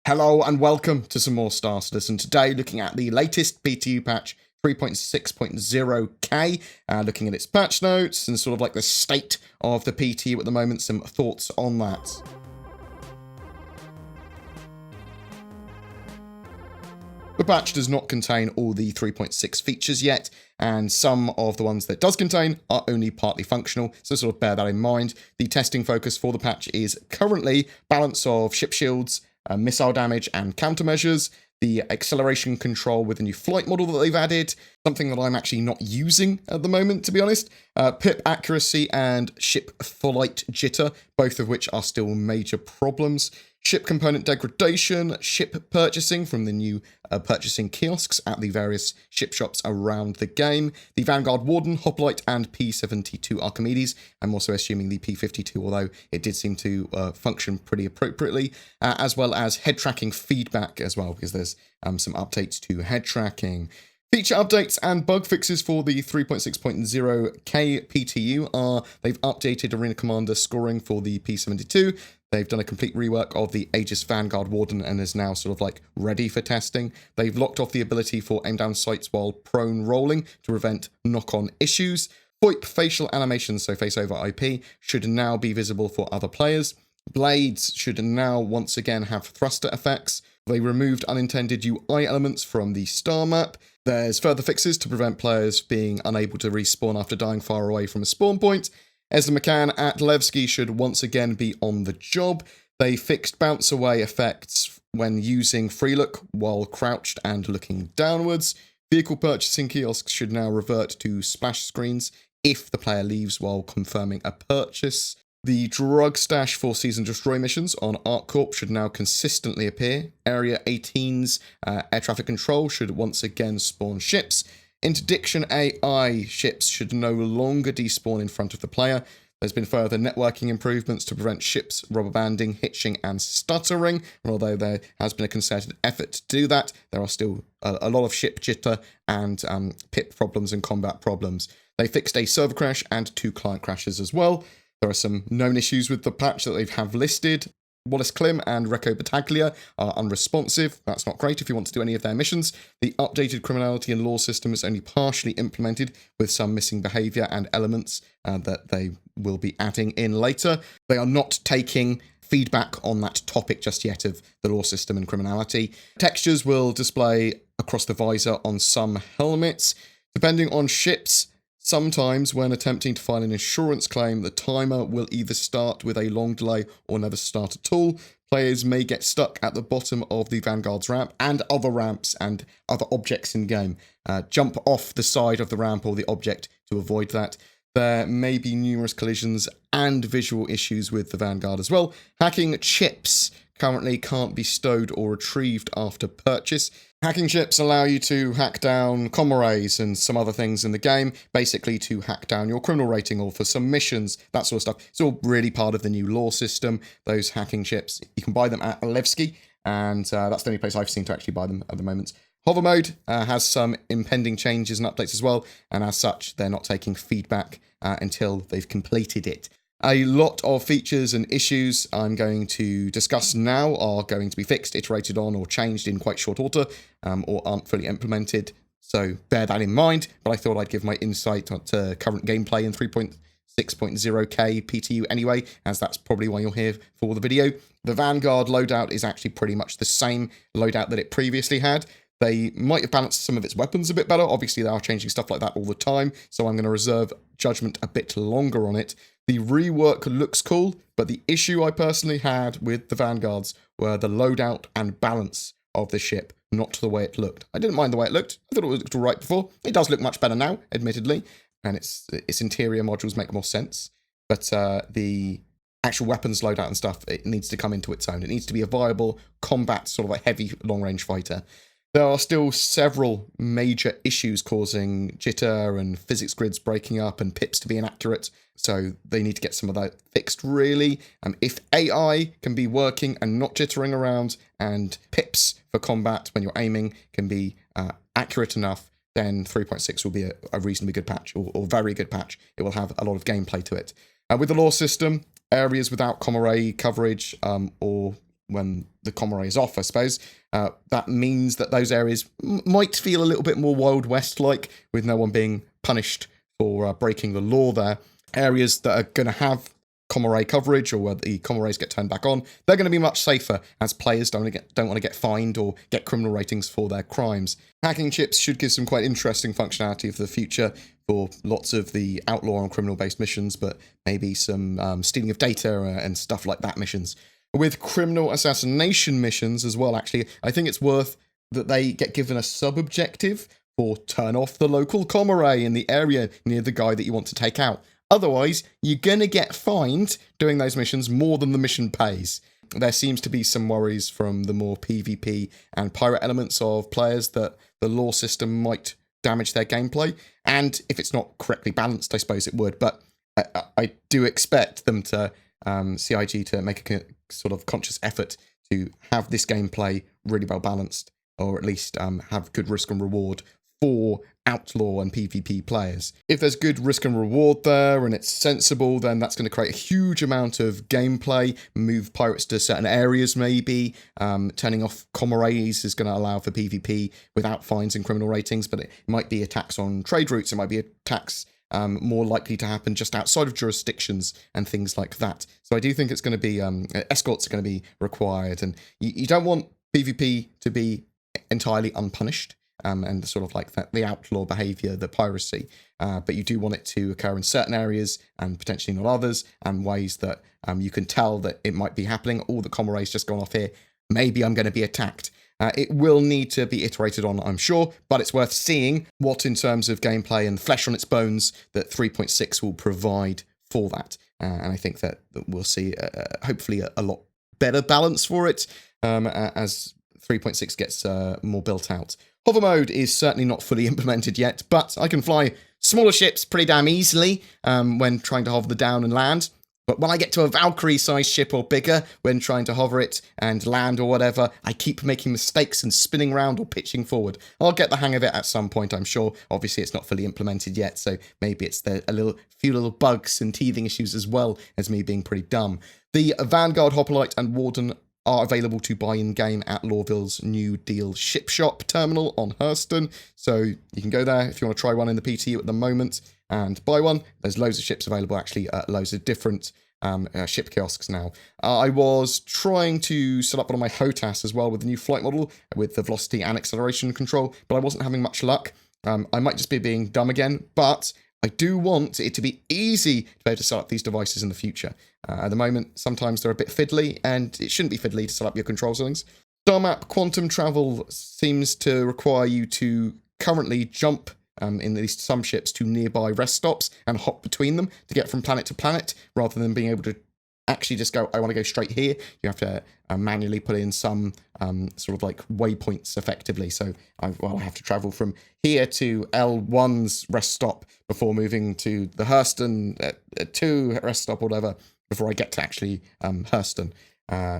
Hello and welcome to some more Star Citizen. Today looking at the latest PTU patch 3.6.0k, looking at its patch notes and sort of like the state of the PTU at the moment, some thoughts on that. The patch does not contain all the 3.6 features yet, and some of the ones that it does contain are only partly functional, so sort of bear that in mind. The testing focus for the patch is currently balance of ship shields, missile damage and countermeasures, the acceleration control with a new flight model that they've added, something that I'm actually not using at the moment, to be honest, pip accuracy and ship flight jitter, both of which are still major problems, ship component degradation, ship purchasing from the new purchasing kiosks at the various ship shops around the game, the Vanguard Warden, Hoplite, and P-72 Archimedes. I'm also assuming the P-52, although it did seem to function pretty appropriately, as well as head tracking feedback as well, because there's some updates to head tracking. Feature updates and bug fixes for the 3.6.0k PTU are they've updated Arena Commander scoring for the P-72. They've done a complete rework of the Aegis Vanguard Warden and is now sort of like ready for testing. They've locked off the ability for aim down sights while prone rolling to prevent knock-on issues. VoIP facial animations, so face over IP, should now be visible for other players. Blades should now once again have thruster effects. They removed unintended UI elements from the star map. There's further fixes to prevent players being unable to respawn after dying far away from a spawn point. Ezra McCann at Levski should once again be on the job. They fixed bounce away effects when using free look while crouched and looking downwards. Vehicle purchasing kiosks should now revert to splash screens if the player leaves while confirming a purchase. The drug stash for Seize and Destroy missions on ArcCorp should now consistently appear. Area 18's air traffic control should once again spawn ships. Interdiction AI ships should no longer despawn in front of the player. There's been further networking improvements to prevent ships rubber banding, hitching, and stuttering. And although there has been a concerted effort to do that, there are still a lot of ship jitter and pip problems and combat problems. They fixed a server crash and 2 client crashes as well. There are some known issues with the patch that they have listed. Wallace Klim and Recco Battaglia are unresponsive. That's not great if you want to do any of their missions. The updated criminality and law system is only partially implemented, with some missing behaviour and elements that they will be adding in later. They are not taking feedback on that topic just yet of the law system and criminality. Textures will display across the visor on some helmets. Depending on ships, sometimes when attempting to file an insurance claim, the timer will either start with a long delay or never start at all. Players may get stuck at the bottom of the Vanguard's ramp and other ramps and other objects in game. Jump off the side of the ramp or the object to avoid that. There may be numerous collisions and visual issues with the Vanguard as well. Hacking chips currently can't be stowed or retrieved after purchase. Hacking chips allow you to hack down comrades and some other things in the game, basically to hack down your criminal rating or for some missions, that sort of stuff. It's all really part of the new law system, those hacking chips. You can buy them at Levski, and that's the only place I've seen to actually buy them at the moment. Hover mode has some impending changes and updates as well, and as such, they're not taking feedback until they've completed it. A lot of features and issues I'm going to discuss now are going to be fixed, iterated on, or changed in quite short order, or aren't fully implemented. So bear that in mind, but I thought I'd give my insight to current gameplay in 3.6.0k PTU anyway, as that's probably why you're here for the video. The Vanguard loadout is actually pretty much the same loadout that it previously had. They might have balanced some of its weapons a bit better. Obviously, they are changing stuff like that all the time, so I'm going to reserve judgment a bit longer on it. The rework looks cool, but the issue I personally had with the Vanguards were the loadout and balance of the ship, not the way it looked. I didn't mind the way it looked. I thought it looked all right before. It does look much better now, admittedly, and its interior modules make more sense. But the actual weapons loadout and stuff, it needs to come into its own. It needs to be a viable combat, sort of a heavy long-range fighter. There are still several major issues causing jitter and physics grids breaking up and pips to be inaccurate, so they need to get some of that fixed, really. If AI can be working and not jittering around, and pips for combat when you're aiming can be accurate enough, then 3.6 will be a reasonably good patch, or very good patch. It will have a lot of gameplay to it. With the law system, areas without comm array coverage or when the Comrade is off, I suppose. That means that those areas might feel a little bit more Wild West-like, with no one being punished for breaking the law there. Areas that are going to have Comrade coverage, or where the Comrades get turned back on, they're going to be much safer, as players don't want to get fined or get criminal ratings for their crimes. Hacking chips should give some quite interesting functionality for the future for lots of the outlaw and criminal-based missions, but maybe some stealing of data and stuff like that missions. With criminal assassination missions as well, actually, I think it's worth that they get given a sub-objective for turn off the local Comrade in the area near the guy that you want to take out. Otherwise, you're going to get fined doing those missions more than the mission pays. There seems to be some worries from the more PvP and pirate elements of players that the law system might damage their gameplay. And if it's not correctly balanced, I suppose it would. But I do expect them to, CIG, to make a sort of conscious effort to have this gameplay really well balanced, or at least have good risk and reward for outlaw and PvP players. If there's good risk and reward there and it's sensible, then that's going to create a huge amount of gameplay, move pirates to certain areas maybe. Turning off Comrades is going to allow for PvP without fines and criminal ratings, but it might be attacks on trade routes, it might be attacks more likely to happen just outside of jurisdictions and things like that. So I do think it's going to be, escorts are going to be required, and you don't want PvP to be entirely unpunished. And sort of like the outlaw behavior, the piracy. But you do want it to occur in certain areas and potentially not others, and ways that you can tell that it might be happening. All the Comrade's just gone off here. Maybe I'm going to be attacked. It will need to be iterated on, I'm sure, but it's worth seeing what, in terms of gameplay and flesh on its bones, that 3.6 will provide for that. And I think that we'll see, hopefully, a lot better balance for it as 3.6 gets more built out. Hover mode is certainly not fully implemented yet, but I can fly smaller ships pretty damn easily when trying to hover the down and land. But when I get to a Valkyrie-sized ship or bigger, when trying to hover it and land or whatever, I keep making mistakes and spinning around or pitching forward. I'll get the hang of it at some point, I'm sure. Obviously, it's not fully implemented yet, so maybe it's few little bugs and teething issues as well as me being pretty dumb. The Vanguard, Hoplite, and Warden are available to buy in-game at Lorville's New Deal Ship Shop terminal on Hurston. So you can go there if you want to try one in the PTU at the moment and buy one. There's loads of ships available, actually, at loads of different ship kiosks now. I was trying to set up one of my HOTAS as well with the new flight model with the velocity and acceleration control, but I wasn't having much luck. I might just be being dumb again, but I do want it to be easy to be able to set up these devices in the future. At the moment, sometimes they're a bit fiddly, and it shouldn't be fiddly to set up your control settings. Star map quantum travel seems to require you to currently jump, in at least some ships, to nearby rest stops and hop between them to get from planet to planet, rather than being able to actually just go, I want to go straight here. You have to manually put in some sort of like waypoints effectively. So I have to travel from here to L1's rest stop before moving to the Hurston 2 rest stop or whatever before I get to actually Hurston.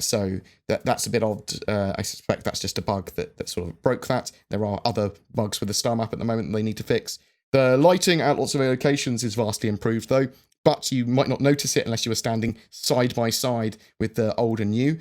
So that's a bit odd. I suspect that's just a bug that sort of broke that. There are other bugs with the star map at the moment that they need to fix. The lighting at lots of locations is vastly improved though, but you might not notice it unless you were standing side by side with the old and new.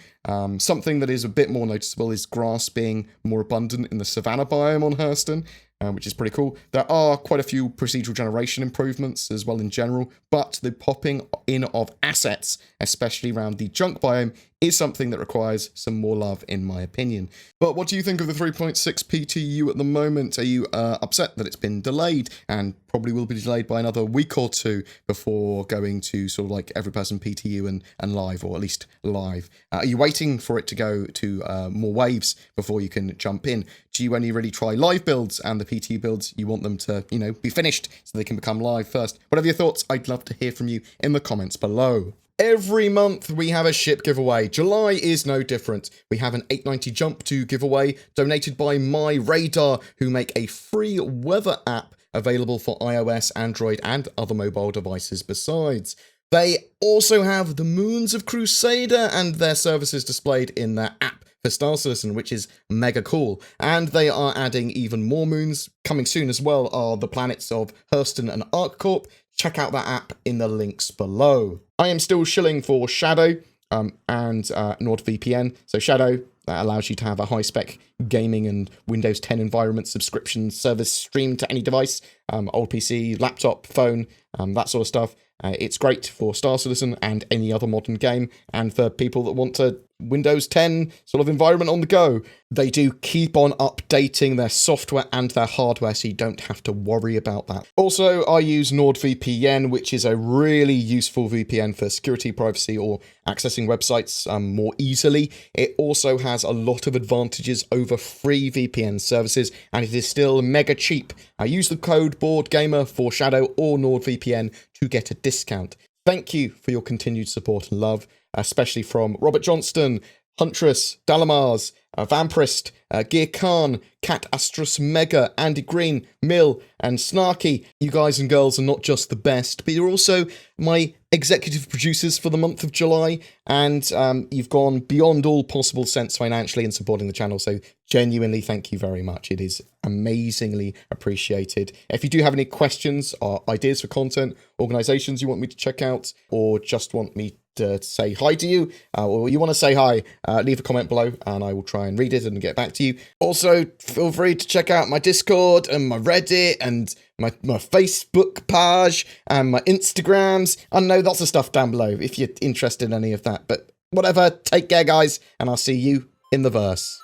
Something that is a bit more noticeable is grass being more abundant in the savanna biome on Hurston, which is pretty cool. There are quite a few procedural generation improvements as well in general, but the popping in of assets, especially around the junk biome, is something that requires some more love, in my opinion. But what do you think of the 3.6 PTU at the moment? Are you upset that it's been delayed and probably will be delayed by another week or two before going to sort of like every person PTU and live, or at least live? Are you waiting for it to go to more waves before you can jump in? Do you only really try live builds, and the PTU builds, you want them to, be finished so they can become live first? Whatever your thoughts, I'd love to hear from you in the comments below. Every month we have a ship giveaway. July is no different. We have an 890 jump to giveaway donated by My Radar, who make a free weather app available for iOS, Android, and other mobile devices besides. They also have the Moons of Crusader and their services displayed in their app for Star Citizen, which is mega cool. And they are adding even more moons. Coming soon as well are the planets of Hurston and ArcCorp. Check out that app in the links below. I am still shilling for Shadow. and NordVPN. So Shadow, that allows you to have a high-spec gaming and Windows 10 environment subscription service streamed to any device, old PC, laptop, phone, that sort of stuff. It's great for Star Citizen and any other modern game, and for people that want a Windows 10 sort of environment on the go. They do keep on updating their software and their hardware, so you don't have to worry about that. Also, I use NordVPN, which is a really useful VPN for security, privacy, or accessing websites more easily. It also has a lot of advantages over free VPN services, and it is still mega cheap. I use the code BoredGamer for Shadow or NordVPN to get a discount. Thank you for your continued support and love, especially from Robert Johnston, Huntress, Dalamars, Vampirist, Gear Khan, Cat Astros Mega, Andy Green, Mill, and Snarky. You guys and girls are not just the best, but you're also my executive producers for the month of July, and you've gone beyond all possible sense financially in supporting the channel, so genuinely thank you very much. It is amazingly appreciated. If you do have any questions or ideas for content, organizations you want me to check out, or just want me to say hi to you, or you want to say hi, leave a comment below and I will try and read it and get back to you. Also, feel free to check out my Discord and my Reddit and my Facebook page and my Instagrams. I know lots of stuff down below if you're interested in any of that, but whatever, take care guys, and I'll see you in the verse.